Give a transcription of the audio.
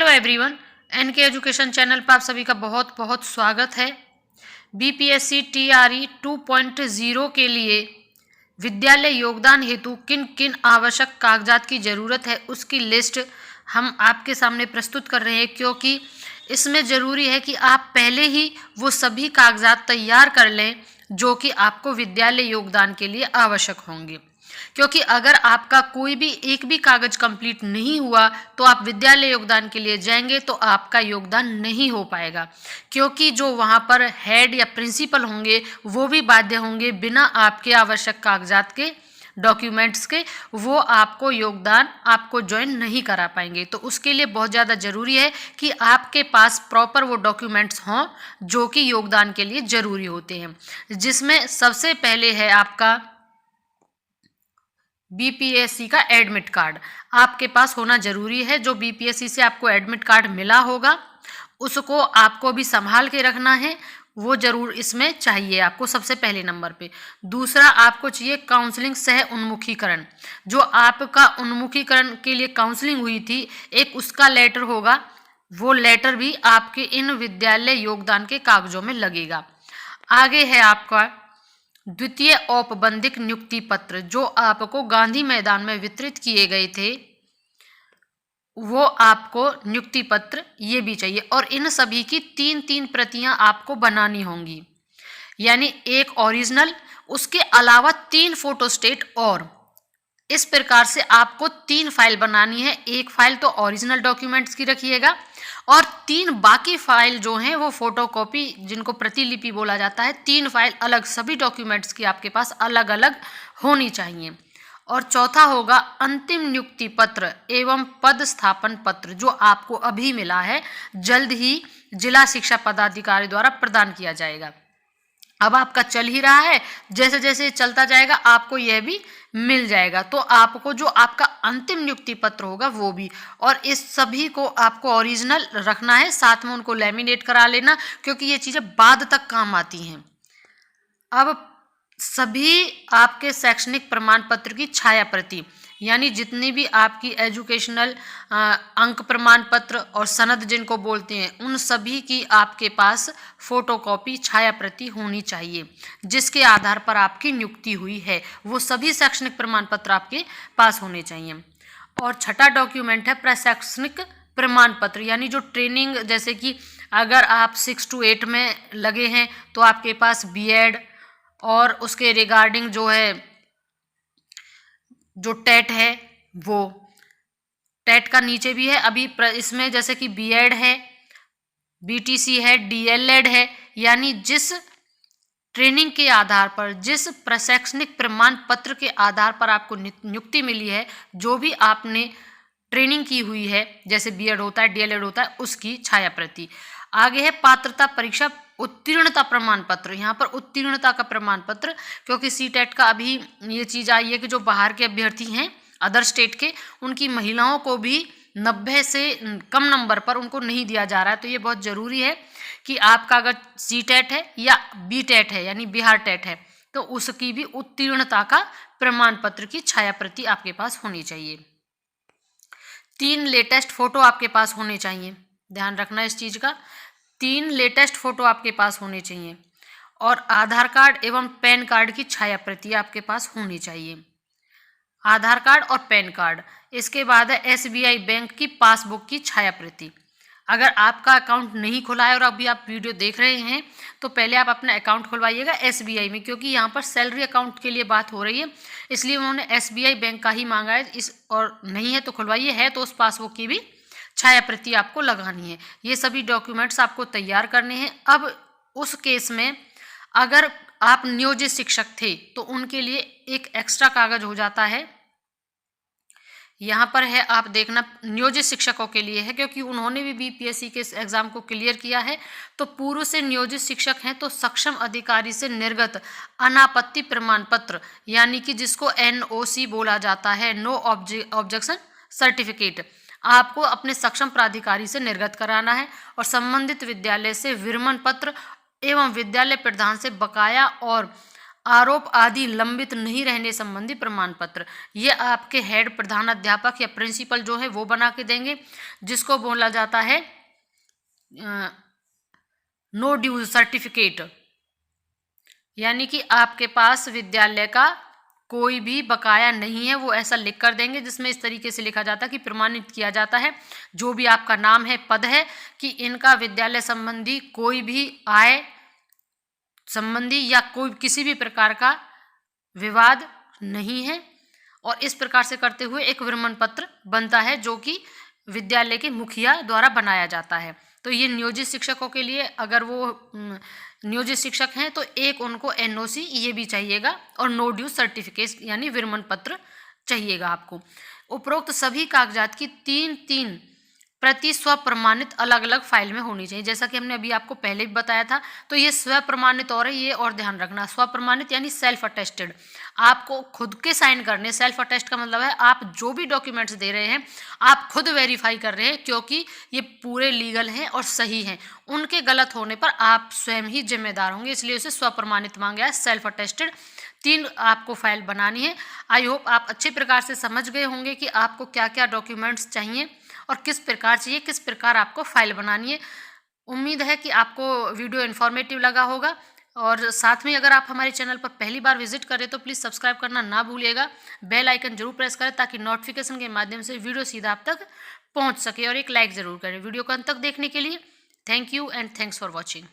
Hello everyone, NK education channel पर आप सभी का बहुत बहुत स्वागत है। बीपीएससी टीआरई 2.0 के लिए विद्यालय योगदान हेतु किन किन आवश्यक कागजात की ज़रूरत है उसकी लिस्ट हम आपके सामने प्रस्तुत कर रहे हैं, क्योंकि इसमें ज़रूरी है कि आप पहले ही वो सभी कागजात तैयार कर लें जो कि आपको विद्यालय योगदान के लिए आवश्यक होंगे। क्योंकि अगर आपका कोई भी एक भी कागज कंप्लीट नहीं हुआ तो आप विद्यालय योगदान के लिए जाएंगे तो आपका योगदान नहीं हो पाएगा, क्योंकि जो वहाँ पर हेड या प्रिंसिपल होंगे वो भी बाध्य होंगे बिना आपके आवश्यक कागजात के डॉक्यूमेंट्स के वो आपको योगदान आपको ज्वाइन नहीं करा पाएंगे। तो उसके लिए बहुत ज़्यादा ज़रूरी है कि आपके पास प्रॉपर वो डॉक्यूमेंट्स हों जो कि योगदान के लिए ज़रूरी होते हैं, जिसमें सबसे पहले है आपका बीपीएससी का एडमिट कार्ड आपके पास होना जरूरी है। जो बीपीएससी से आपको एडमिट कार्ड मिला होगा उसको आपको भी संभाल के रखना है, वो जरूर इसमें चाहिए आपको सबसे पहले नंबर पे। दूसरा आपको चाहिए काउंसलिंग सह उन्मुखीकरण, जो आपका उन्मुखीकरण के लिए काउंसलिंग हुई थी एक उसका लेटर होगा, वो लेटर भी आपके इन विद्यालय योगदान के कागजों में लगेगा। आगे है आपका द्वितीय औपबंधिक नियुक्ति पत्र, जो आपको गांधी मैदान में वितरित किए गए थे, वो आपको नियुक्ति पत्र ये भी चाहिए। और इन सभी की 3 प्रतियां आपको बनानी होंगी, यानी एक ओरिजिनल, उसके अलावा 3 फोटोस्टेट, और इस प्रकार से आपको 3 फाइल बनानी है। एक फाइल तो ओरिजिनल डॉक्यूमेंट्स की रखिएगा और 3 बाकी फाइल जो हैं वो फोटोकॉपी, जिनको प्रतिलिपि बोला जाता है, 3 फाइल अलग सभी डॉक्यूमेंट्स की आपके पास अलग अलग होनी चाहिए। और चौथा होगा अंतिम नियुक्ति पत्र एवं पद स्थापन पत्र, जो आपको अभी मिला है, जल्द ही जिला शिक्षा पदाधिकारी द्वारा प्रदान किया जाएगा। अब आपका चल ही रहा है, जैसे जैसे चलता जाएगा आपको यह भी मिल जाएगा। तो आपको जो आपका अंतिम नियुक्ति पत्र होगा वो भी, और इस सभी को आपको ओरिजिनल रखना है, साथ में उनको लैमिनेट करा लेना, क्योंकि ये चीज़ें बाद तक काम आती हैं। अब सभी आपके शैक्षणिक प्रमाण पत्र की छाया प्रति, यानी जितनी भी आपकी एजुकेशनल अंक प्रमाण पत्र और सनद जिनको बोलते हैं, उन सभी की आपके पास फोटोकॉपी छाया प्रति होनी चाहिए, जिसके आधार पर आपकी नियुक्ति हुई है। वो सभी शैक्षणिक प्रमाण पत्र आपके पास होने चाहिए। और छठा डॉक्यूमेंट है प्रशैक्षणिक प्रमाण पत्र, यानी जो ट्रेनिंग, जैसे कि अगर आप 6 to 8 में लगे हैं तो आपके पास बीएड और उसके रिगार्डिंग जो है जो टेट है, वो टेट का नीचे भी है अभी इसमें, जैसे कि बीएड है, बीटीसी है, डीएलएड है, यानी जिस ट्रेनिंग के आधार पर, जिस प्रशैक्षणिक प्रमाण पत्र के आधार पर आपको नियुक्ति मिली है, जो भी आपने ट्रेनिंग की हुई है, जैसे बीएड होता है, डीएलएड होता है, उसकी छाया प्रति। आगे है पात्रता परीक्षा उत्तीर्णता प्रमाण पत्र। यहाँ पर उत्तीर्णता का प्रमाण पत्र, क्योंकि सीटेट का अभी ये चीज़ आई है कि जो बाहर के अभ्यर्थी हैं अदर स्टेट के, उनकी महिलाओं को भी 90 से कम नंबर पर उनको नहीं दिया जा रहा है। तो ये बहुत ज़रूरी है कि आपका अगर सीटेट है या बीटेट है, यानी बिहार टेट है, तो उसकी भी उत्तीर्णता का प्रमाण पत्र की छाया प्रति आपके पास होनी चाहिए। 3 लेटेस्ट फोटो आपके पास होने चाहिए, ध्यान रखना इस चीज़ का। 3 लेटेस्ट फोटो आपके पास होने चाहिए, और आधार कार्ड एवं पैन कार्ड की छाया प्रति आपके पास होनी चाहिए। आधार कार्ड और पैन कार्ड। इसके बाद है एसबीआई बैंक की पासबुक की छाया प्रति। अगर आपका अकाउंट नहीं खुला है और अभी आप वीडियो देख रहे हैं तो पहले आप अपना अकाउंट खुलवाइएगा एसबीआई में, क्योंकि यहाँ पर सैलरी अकाउंट के लिए बात हो रही है, इसलिए उन्होंने एसबीआई बैंक का ही मांगा है। और नहीं है तो खुलवाइए, है तो उस पासबुक की भी छाया प्रति आपको लगानी है। ये सभी डॉक्यूमेंट्स आपको तैयार करने हैं। अब उस केस में अगर आप नियोजित शिक्षक थे तो उनके लिए एक एक्स्ट्रा कागज हो जाता है, यहाँ पर है, आप देखना, नियोजित शिक्षकों के लिए है, क्योंकि उन्होंने भी बीपीएससी के एग्जाम को क्लियर किया है। तो पूर्व से नियोजित शिक्षक हैं तो सक्षम अधिकारी से निर्गत अनापत्ति प्रमाण पत्र, यानी कि जिसको एनओसी बोला जाता है, नो ऑब्जेक्शन सर्टिफिकेट, आपको अपने सक्षम प्राधिकारी से निर्गत कराना है। और संबंधित विद्यालय से विरमण पत्र एवं विद्यालय प्रधान से बकाया और आरोप आदि लंबित नहीं रहने संबंधी प्रमाण पत्र। ये आपके हेड प्रधानाध्यापक या प्रिंसिपल जो है वो बना के देंगे, जिसको बोला जाता है नो ड्यूज सर्टिफिकेट। यानी कि आपके पास विद्यालय का कोई भी बकाया नहीं है, वो ऐसा लिख कर देंगे, जिसमें इस तरीके से लिखा जाता है कि प्रमाणित किया जाता है जो भी आपका नाम है, पद है, कि इनका विद्यालय संबंधी कोई भी आय संबंधी या कोई किसी भी प्रकार का विवाद नहीं है। और इस प्रकार से करते हुए एक विवरण पत्र बनता है जो कि विद्यालय के मुखिया द्वारा बनाया जाता है। तो ये नियोजित शिक्षकों के लिए, अगर वो नियोजित शिक्षक हैं तो एक उनको एनओसी ये भी चाहिएगा और नो ड्यू सर्टिफिकेट यानी विरमण पत्र चाहिएगा आपको। उपरोक्त सभी कागजात की 3-3 प्रति स्व प्रमाणित अलग अलग फाइल में होनी चाहिए। जैसा कि हमने अभी आपको पहले भी बताया था, तो ये स्व प्रमाणित और है, ये और ध्यान रखना। स्व प्रमाणित यानी सेल्फ अटेस्टेड, आपको खुद के साइन करने। सेल्फ अटेस्ट का मतलब है आप जो भी डॉक्यूमेंट्स दे रहे हैं आप खुद वेरीफाई कर रहे हैं, क्योंकि ये पूरे लीगल हैं और सही हैं। उनके गलत होने पर आप स्वयं ही जिम्मेदार होंगे, इसलिए उसे स्व प्रमाणित मांगा है, सेल्फ अटेस्टेड। 3 आपको फाइल बनानी है। आई होप आप अच्छे प्रकार से समझ गए होंगे कि आपको क्या क्या डॉक्यूमेंट्स चाहिए और किस प्रकार चाहिए, किस प्रकार आपको फाइल बनानी है। उम्मीद है कि आपको वीडियो इन्फॉर्मेटिव लगा होगा। और साथ में अगर आप हमारे चैनल पर पहली बार विजिट करें तो प्लीज़ सब्सक्राइब करना ना भूलिएगा। बेल आइकन जरूर प्रेस करें ताकि नोटिफिकेशन के माध्यम से वीडियो सीधा आप तक पहुंच सके, और एक लाइक ज़रूर करें। वीडियो को अंत तक देखने के लिए thank you and thanks for watching.